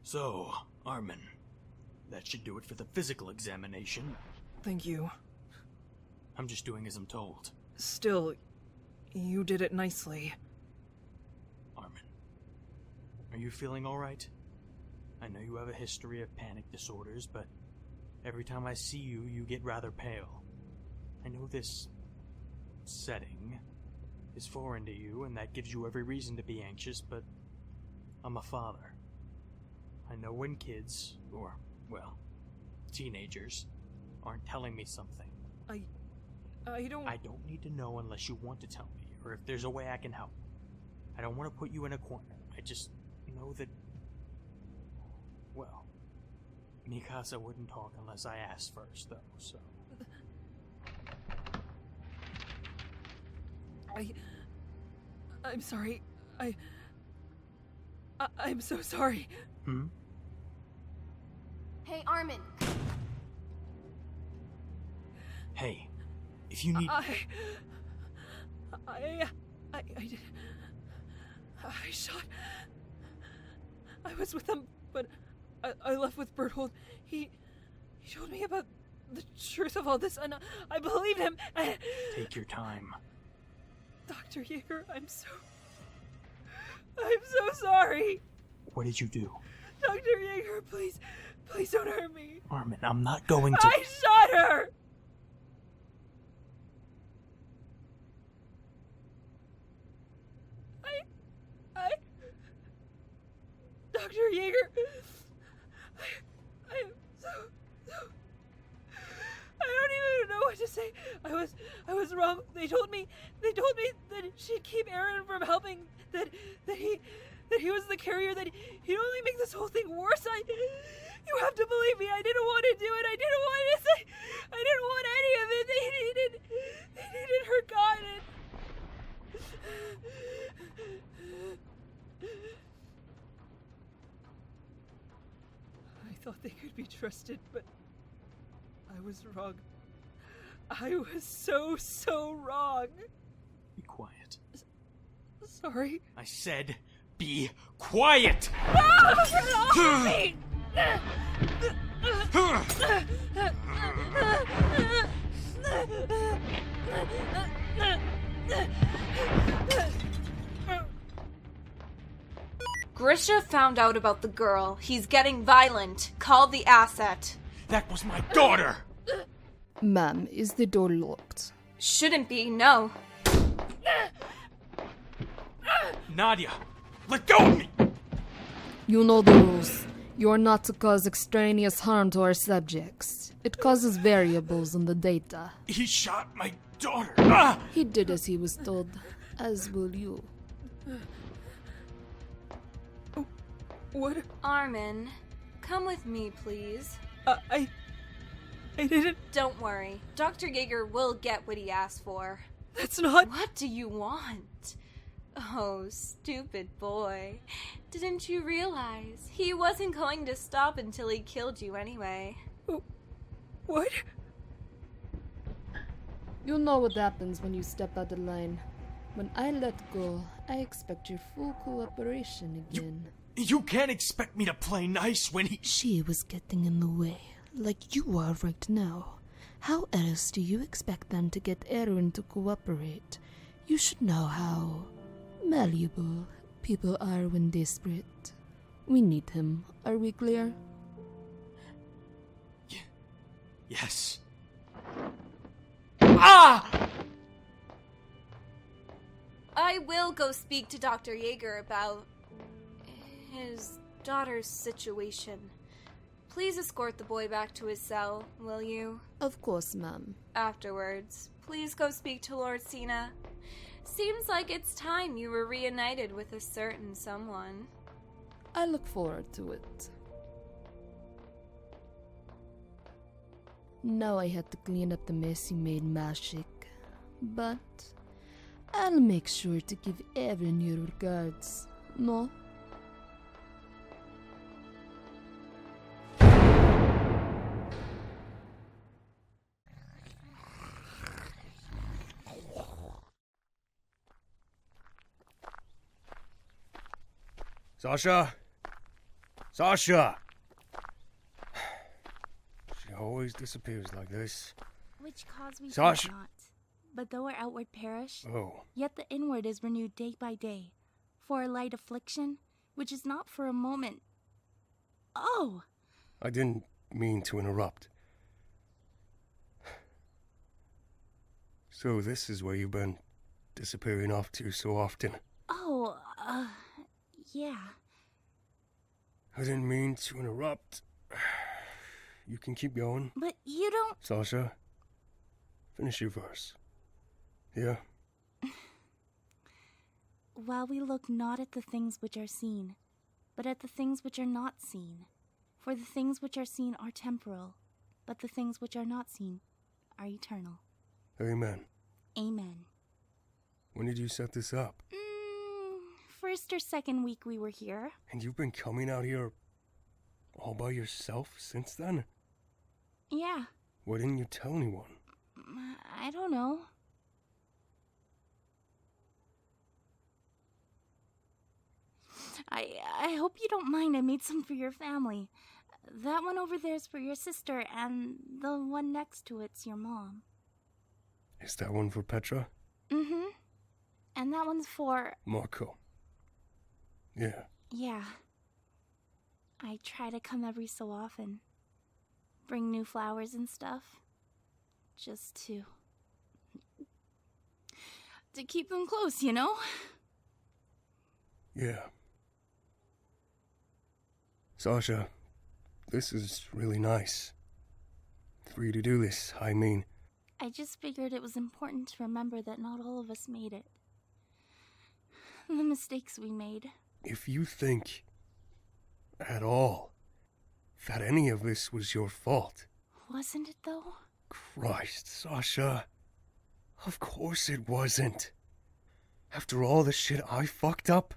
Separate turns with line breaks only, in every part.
So, Armin, that should do it for the physical examination.
Thank you.
I'm just doing as I'm told.
Still, you did it nicely.
Armin, are you feeling alright? I know you have a history of panic disorders, but every time I see you, you get rather pale. I know this setting is foreign to you, and that gives you every reason to be anxious, but I'm a father. I know when kids, or, well, teenagers, aren't telling me something.
I
don't need to know unless you want to tell me, or if there's a way I can help. I don't want to put you in a corner. I just know that, well, Mikasa wouldn't talk unless I asked first, though, so...
I'm sorry. I'm so sorry.
Hey, Armin.
Hey, if you need...
I shot... I was with him, but I left with Berthold. He told me about the truth of all this, and I believed him.
Take your time.
Dr. Yeager, I'm so sorry.
What did you do?
Dr. Yeager, please don't hurt me.
Armin, I'm not going to...
I shot her! Dr. Yeager, I am so... I don't even know what to say. I was wrong. They told me that she'd keep Aaron from helping, that he was the carrier, that he'd only make this whole thing worse. You have to believe me. I didn't want to do it. I didn't want any of it. They needed her God. I thought they could be trusted, but I was wrong. I was so wrong.
Be quiet.
Sorry.
I said, be quiet!
Grisha found out about the girl. He's getting violent. Call the asset.
That was my daughter!
Ma'am, is the door locked?
Shouldn't be, no.
Nadia, let go of me!
You know the rules. You are not to cause extraneous harm to our subjects. It causes variables in the data.
He shot my daughter! Ah!
He did as he was told, as will you.
What?
Armin, come with me, please.
I didn't...
Don't worry. Dr. Yeager will get what he asked for.
That's not...
What do you want? Oh, stupid boy. Didn't you realize he wasn't going to stop until he killed you anyway?
What?
You know what happens when you step out of line. When I let go, I expect your full cooperation again.
You can't expect me to play nice when he...
She was getting in the way, like you are right now. How else do you expect them to get Aaron to cooperate? You should know how malleable people are when desperate. We need him. Are we clear?
Yes. Ah!
I will go speak to Dr. Yeager about his daughter's situation. Please escort the boy back to his cell, will you?
Of course, ma'am.
Afterwards, please go speak to Lord Cena. Seems like it's time you were reunited with a certain someone.
I look forward to it. Now I had to clean up the mess you made, Mashik. But I'll make sure to give Aaron your regards. No?
Sasha? Sasha! She always disappears like this.
Which cause we
Sasha!
think not. But though our outward perish,
Oh,
yet the inward is renewed day by day. For a light affliction, which is not for a moment. Oh!
I didn't mean to interrupt. So this is where you've been disappearing off to so often.
Oh, yeah.
I didn't mean to interrupt. You can keep going.
But you don't...
Sasha, finish your verse. Yeah?
While we look not at the things which are seen, but at the things which are not seen. For the things which are seen are temporal, but the things which are not seen are eternal.
Amen.
Amen.
When did you set this up?
First or second week we were here.
And you've been coming out here all by yourself since then?
Yeah.
Why didn't you tell anyone?
I don't know. I hope you don't mind I made some for your family. That one over there's for your sister, and the one next to it's your mom.
Is that one for Petra?
Mm-hmm. And that one's for...
Marco. Yeah.
Yeah. I try to come every so often. Bring new flowers and stuff. Just to keep them close, you know?
Yeah. Sasha, this is really nice. For you to do this, I mean...
I just figured it was important to remember that not all of us made it. The mistakes we made.
If you think at all that any of this was your fault...
Wasn't it, though?
Christ, Sasha. Of course it wasn't. After all the shit I fucked up,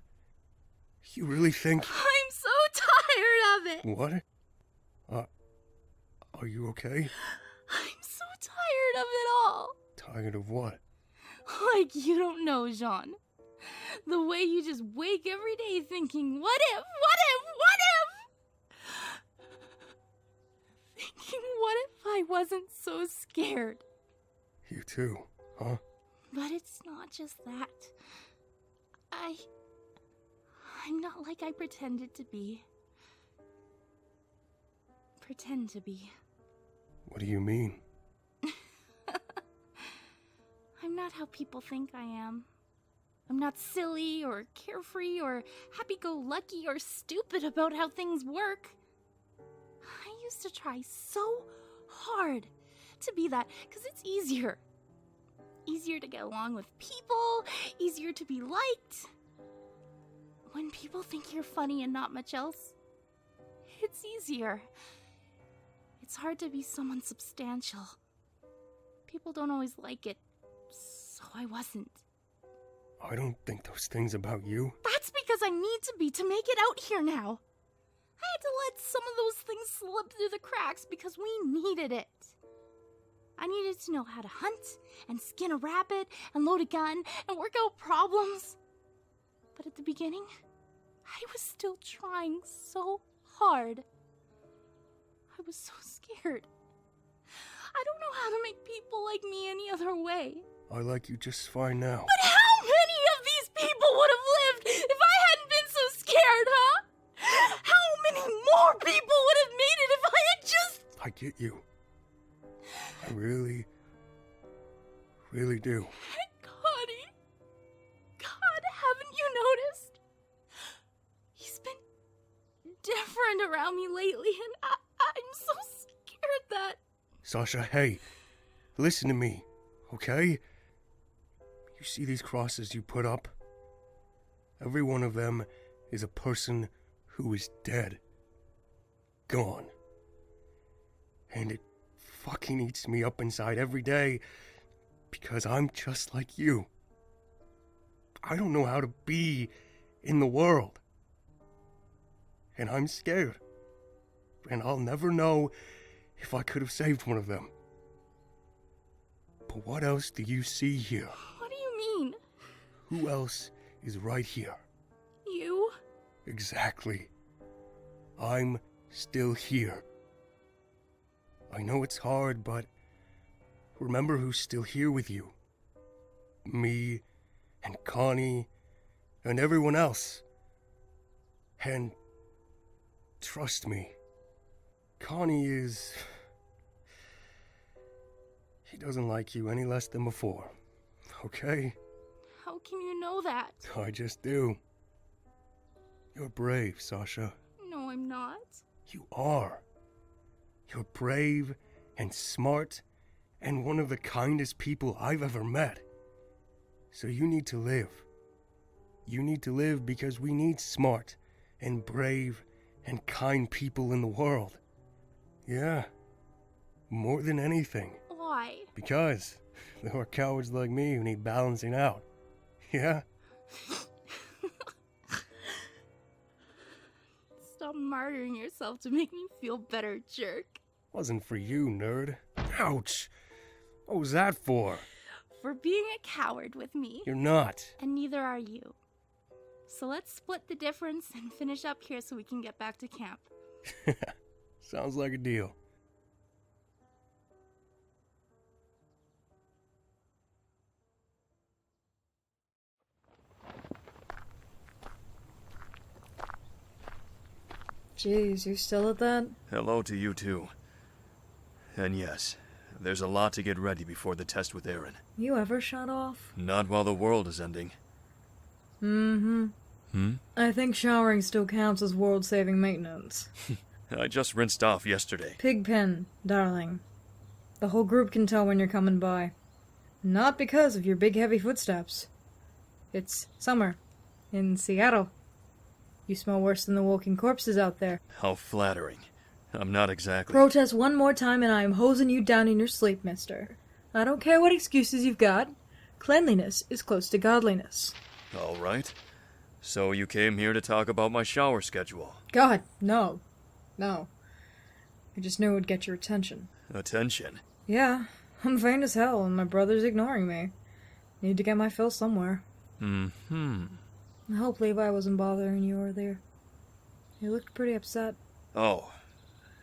you really think...
I'm so tired of it!
What? Are you okay?
I'm so tired of it all!
Tired of what?
Like you don't know, Jean. The way you just wake every day thinking, what if? Thinking, what if I wasn't so scared?
You too, huh?
But it's not just that. I'm not like I pretended to be. Pretend to be.
What do you mean?
I'm not how people think I am. I'm not silly or carefree or happy-go-lucky or stupid about how things work. I used to try so hard to be that because it's easier. Easier to get along with people, easier to be liked. When people think you're funny and not much else, it's easier. It's hard to be someone substantial. People don't always like it, so I wasn't.
I don't think those things about you.
That's because I need to be to make it out here now. I had to let some of those things slip through the cracks because we needed it. I needed to know how to hunt and skin a rabbit and load a gun and work out problems. But at the beginning, I was still trying so hard. I was so scared. I don't know how to make people like me any other way.
I like you just fine now.
But how many of these people would have lived if I hadn't been so scared, huh? How many more people would have made it if I had just...
I get you. I really do.
God, haven't you noticed? He's been different around me lately, and I'm so scared that...
Sasha, hey, listen to me, okay? You see these crosses you put up? Every one of them is a person who is dead. Gone. And it fucking eats me up inside every day because I'm just like you. I don't know how to be in the world. And I'm scared. And I'll never know if I could have saved one of them. But what else do you see here?
What do you mean?
Who else is right here?
You?
Exactly. I'm still here. I know it's hard, but remember who's still here with you. Me, and Connie, and everyone else. And trust me, Connie is... He doesn't like you any less than before, okay?
How can you know that?
I just do. You're brave, Sasha.
No, I'm not.
You are. You're brave and smart and one of the kindest people I've ever met. So you need to live. You need to live because we need smart and brave and kind people in the world. Yeah. More than anything.
Why?
Because there are cowards like me who need balancing out. Yeah?
Stop martyring yourself to make me feel better, jerk.
Wasn't for you, nerd. Ouch! What was that for?
For being a coward with me.
You're not.
And neither are you. So let's split the difference and finish up here so we can get back to camp.
Sounds like a deal.
Jeez, you still at that?
Hello to you too. And yes, there's a lot to get ready before the test with Aaron.
You ever shut off?
Not while the world is ending.
I think showering still counts as world-saving maintenance.
I just rinsed off yesterday.
Pigpen, darling. The whole group can tell when you're coming by. Not because of your big heavy footsteps. It's summer. In Seattle. You smell worse than the walking corpses out there.
How flattering. I'm not exactly...
Protest one more time and I am hosing you down in your sleep, mister. I don't care what excuses you've got. Cleanliness is close to godliness.
All right. So you came here to talk about my shower schedule.
God, no. No. I just knew it would get your attention.
Attention?
Yeah, I'm vain as hell and my brother's ignoring me. Need to get my fill somewhere. I hope Levi wasn't bothering you earlier. You looked pretty upset.
Oh,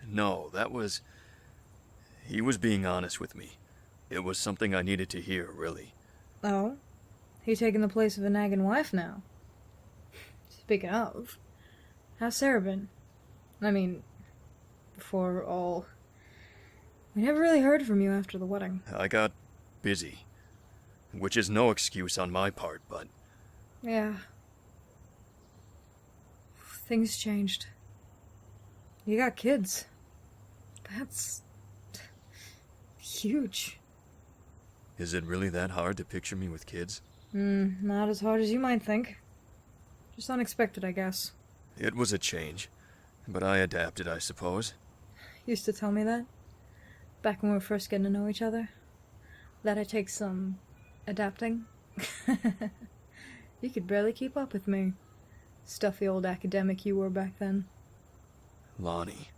no, that was... He was being honest with me. It was something I needed to hear, really.
Oh? He taking the place of a nagging wife now? Speaking of, how's Sarah been? I mean, before all... We never really heard from you after the wedding.
I got busy. Which is no excuse on my part, but...
Yeah. Things changed. You got kids. That's... huge.
Is it really that hard to picture me with kids?
Not as hard as you might think. Just unexpected, I guess.
It was a change, but I adapted, I suppose.
Used to tell me that. Back when we were first getting to know each other. That it takes some... adapting. You could barely keep up with me. Stuffy old academic you were back then.
Lonnie,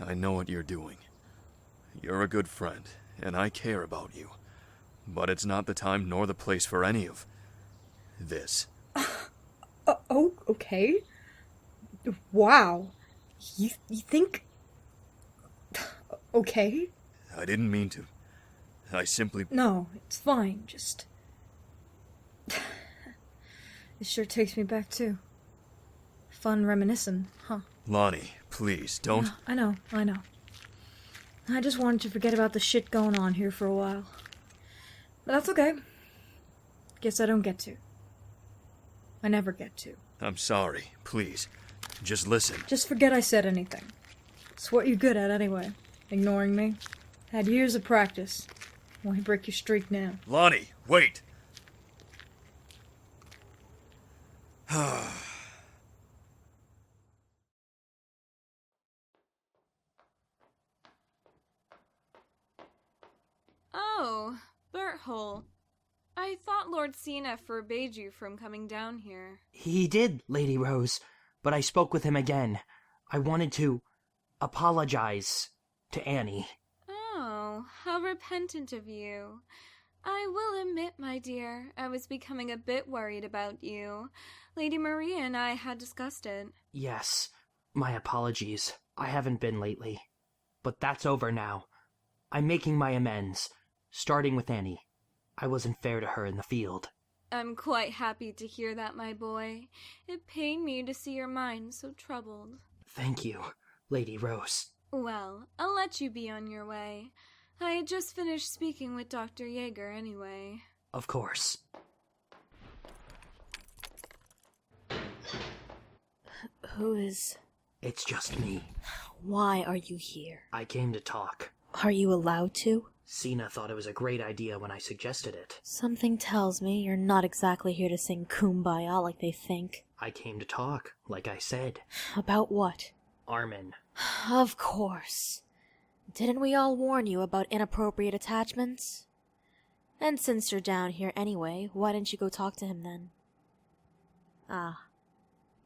I know what you're doing. You're a good friend, and I care about you. But it's not the time nor the place for any of this.
Oh, okay. Wow. You think... Okay?
I didn't mean to. I simply...
No, it's fine, just... It sure takes me back, too. Fun reminiscing, huh?
Lonnie, please, don't...
I know. I just wanted to forget about the shit going on here for a while. But that's okay. Guess I don't get to. I never get to.
I'm sorry, please. Just listen.
Just forget I said anything. It's what you're good at anyway. Ignoring me. Had years of practice. Why break your streak now?
Lonnie, wait!
Oh, Berthole. I thought Lord Cena forbade you from coming down here.
He did, Lady Rose, but I spoke with him again. I wanted to apologize to Annie.
Oh, how repentant of you. I will admit, my dear, I was becoming a bit worried about you. Lady Maria and I had discussed it.
Yes, my apologies. I haven't been lately. But that's over now. I'm making my amends, starting with Annie. I wasn't fair to her in the field.
I'm quite happy to hear that, my boy. It pained me to see your mind so troubled.
Thank you, Lady Rose.
Well, I'll let you be on your way. I had just finished speaking with Dr. Jaeger anyway.
Of course.
Who is...
It's just me.
Why are you here?
I came to talk.
Are you allowed to?
Sina thought it was a great idea when I suggested it.
Something tells me you're not exactly here to sing Kumbaya like they think.
I came to talk, like I said.
About what?
Armin.
Of course. Didn't we all warn you about inappropriate attachments? And since you're down here anyway, why didn't you go talk to him then? Ah,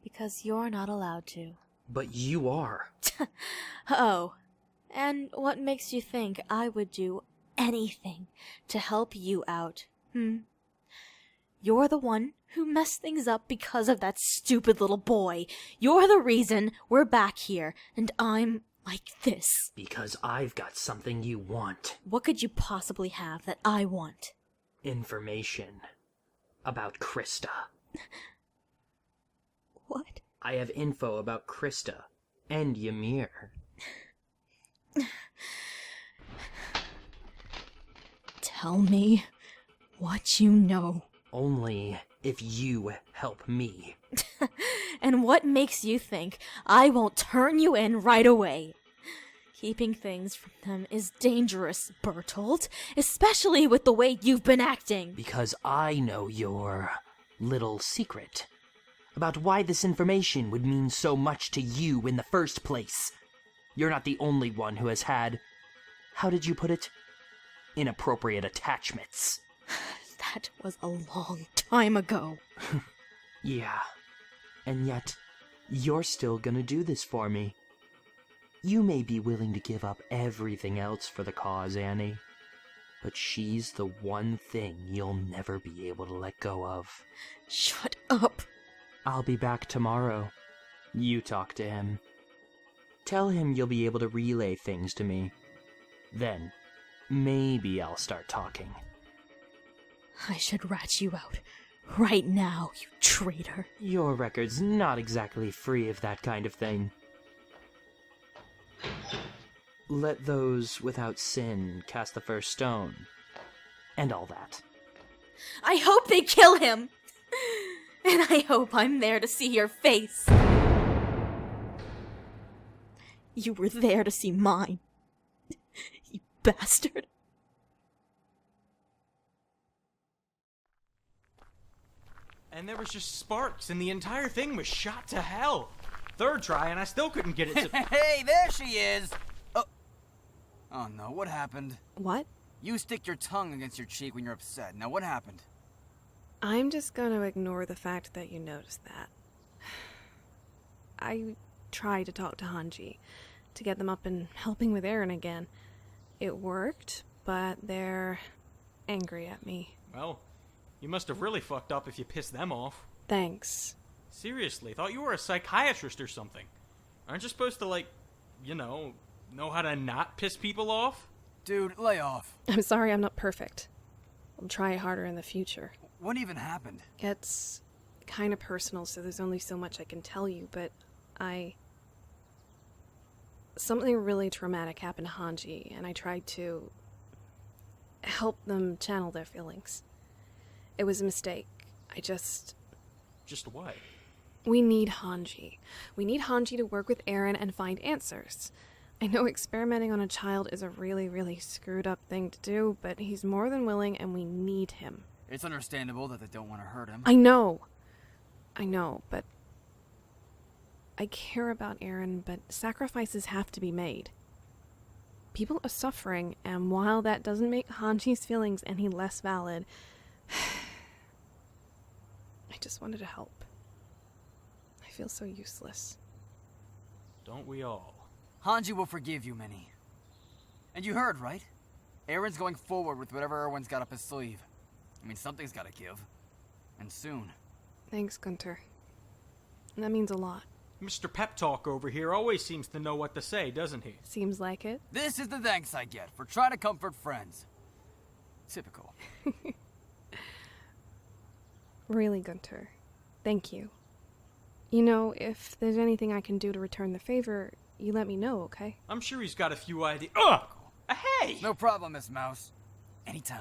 because you're not allowed to.
But you are.
Oh, and what makes you think I would do anything to help you out, You're the one who messed things up because of that stupid little boy. You're the reason we're back here, and I'm like this.
Because I've got something you want.
What could you possibly have that I want?
Information. About Krista.
What?
I have info about Krista and Ymir.
Tell me what you know.
Only if you help me.
And what makes you think I won't turn you in right away? Keeping things from them is dangerous, Bertolt, especially with the way you've been acting.
Because I know your little secret about why this information would mean so much to you in the first place. You're not the only one who has had, how did you put it? Inappropriate attachments.
That was a long time ago.
Yeah. And yet, you're still gonna do this for me. You may be willing to give up everything else for the cause, Annie. But she's the one thing you'll never be able to let go of.
Shut up.
I'll be back tomorrow. You talk to him. Tell him you'll be able to relay things to me. Then, maybe I'll start talking.
I should rat you out. Right now, you traitor.
Your record's not exactly free of that kind of thing. Let those without sin cast the first stone. And all that.
I hope they kill him! And I hope I'm there to see your face. You were there to see mine. You bastard.
And there was just sparks, and the entire thing was shot to hell. Third try, and I still couldn't get it to...
Hey, there she is! Oh no, what happened?
What?
You stick your tongue against your cheek when you're upset. Now what happened?
I'm just gonna ignore the fact that you noticed that. I tried to talk to Hanji, to get them up and helping with Eren again. It worked, but they're angry at me.
Well, you must have really fucked up if you pissed them off.
Thanks.
Seriously, thought you were a psychiatrist or something. Aren't you supposed to, like, know how to not piss people off?
Dude, lay off.
I'm sorry I'm not perfect. I'll try harder in the future.
What even happened?
It's kind of personal, so there's only so much I can tell you, but something really traumatic happened to Hanji, and I tried to help them channel their feelings. It was a mistake. Just
what?
We need Hanji. We need Hanji to work with Eren and find answers. I know experimenting on a child is a really, really screwed up thing to do, but he's more than willing and we need him.
It's understandable that they don't want to hurt him.
I know, but I care about Eren, but sacrifices have to be made. People are suffering, and while that doesn't make Hanji's feelings any less valid, I just wanted to help. I feel so useless.
Don't we all?
Hanji will forgive you, Minnie. And you heard, right? Aaron's going forward with whatever Erwin's got up his sleeve. I mean, something's gotta give. And soon.
Thanks, Gunter. That means a lot.
Mr. Pep Talk over here always seems to know what to say, doesn't he?
Seems like it.
This is the thanks I get for trying to comfort friends. Typical.
Really, Gunter. Thank you. You know, if there's anything I can do to return the favor, you let me know, okay?
I'm sure he's got a few ideas. Ugh! Hey!
No problem, Miss Mouse. Anytime.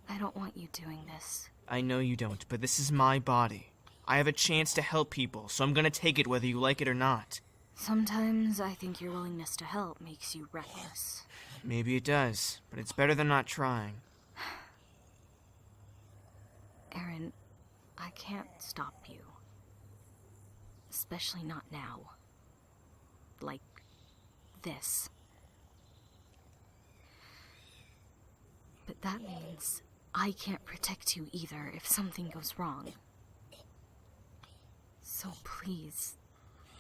I don't want you doing this.
I know you don't, but this is my body. I have a chance to help people, so I'm gonna take it whether you like it or not.
Sometimes I think your willingness to help makes you reckless.
Maybe it does, but it's better than not trying.
Aaron, I can't stop you. Especially not now. Like this. But that means I can't protect you either if something goes wrong. So please,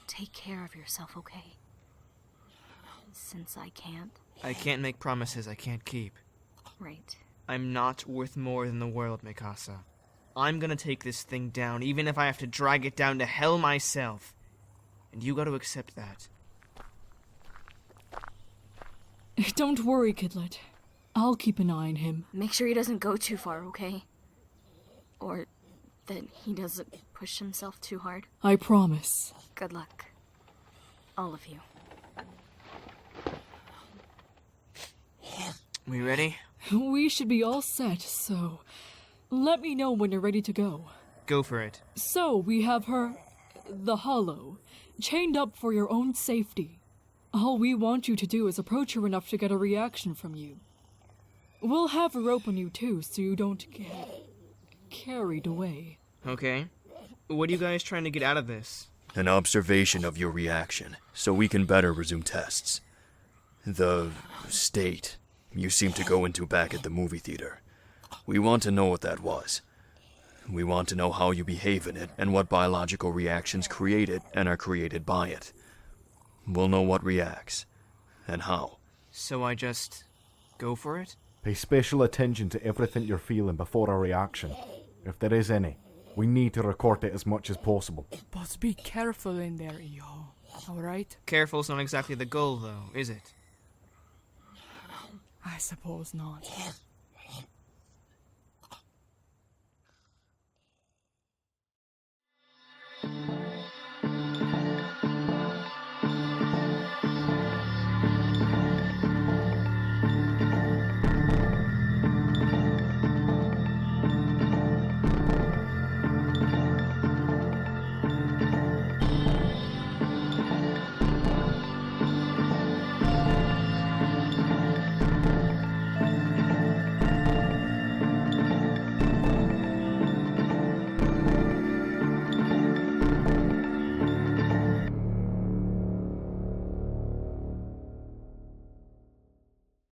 take care of yourself, okay? Since I can't.
I can't make promises I can't keep.
Right.
I'm not worth more than the world, Mikasa. I'm gonna take this thing down, even if I have to drag it down to hell myself. And you gotta accept that.
Don't worry, Kidlet. I'll keep an eye on him.
Make sure he doesn't go too far, okay? Or that he doesn't push himself too hard.
I promise.
Good luck. All of you.
We ready?
We should be all set, so let me know when you're ready to go.
Go for it.
So we have her, the Hollow, chained up for your own safety. All we want you to do is approach her enough to get a reaction from you. We'll have a rope on you too, so you don't get carried away.
Okay. What are you guys trying to get out of this?
An observation of your reaction, so we can better resume tests. The state you seem to go into back at the movie theater. We want to know what that was. We want to know how you behave in it and what biological reactions create it and are created by it. We'll know what reacts and how.
So I just go for it?
Pay special attention to everything you're feeling before a reaction. If there is any, we need to record it as much as possible.
But be careful in there, Iho. Alright?
Careful's not exactly the goal, though, is it?
I suppose not.